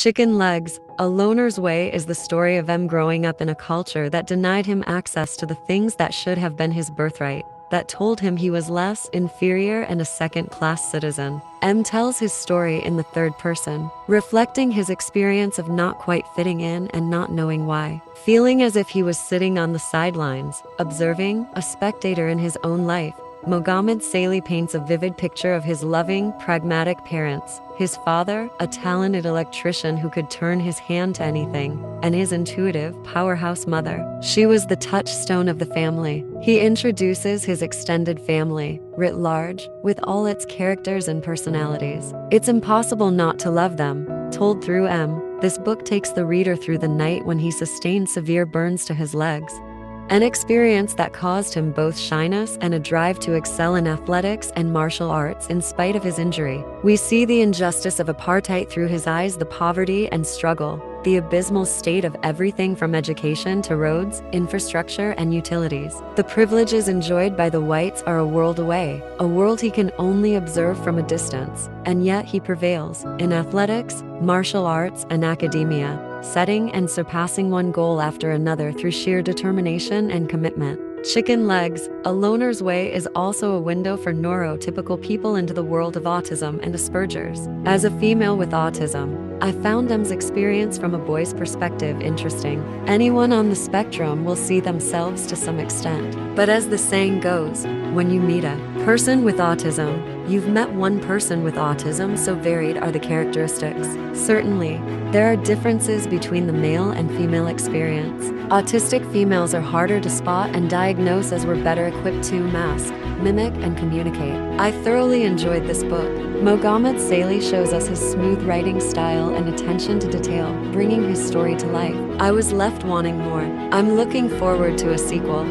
Chicken Legs, A Loner's Way is the story of M growing up in a culture that denied him access to the things that should have been his birthright, that told him he was less, inferior, and a second-class citizen. M tells his story in the third person, reflecting his experience of not quite fitting in and not knowing why, feeling as if he was sitting on the sidelines, observing, a spectator in his own life. Mogammed Saleh paints a vivid picture of his loving, pragmatic parents, his father, a talented electrician who could turn his hand to anything, and his intuitive, powerhouse mother. She was the touchstone of the family. He introduces his extended family, writ large, with all its characters and personalities. It's impossible not to love them. Told through M, this book takes the reader through the night when he sustained severe burns to his legs, an experience that caused him both shyness and a drive to excel in athletics and martial arts in spite of his injury. We see the injustice of apartheid through his eyes, the poverty and struggle, the abysmal state of everything from education to roads, infrastructure, and utilities. The privileges enjoyed by the whites are a world away, a world he can only observe from a distance, and yet he prevails in athletics, martial arts, and academia, setting and surpassing one goal after another through sheer determination and commitment. Chicken Legs, A Loner's Way is also a window for neurotypical people into the world of autism and Asperger's. As a female with autism, I found M's experience from a boy's perspective interesting. Anyone on the spectrum will see themselves to some extent. But as the saying goes, when you meet a person with autism, you've met one person with autism, so varied are the characteristics. Certainly, there are differences between the male and female experience. Autistic females are harder to spot and diagnose as we're better equipped to mask, mimic, and communicate. I thoroughly enjoyed this book. Mogammed Saleh shows us his smooth writing style and attention to detail, bringing his story to life. I was left wanting more. I'm looking forward to a sequel.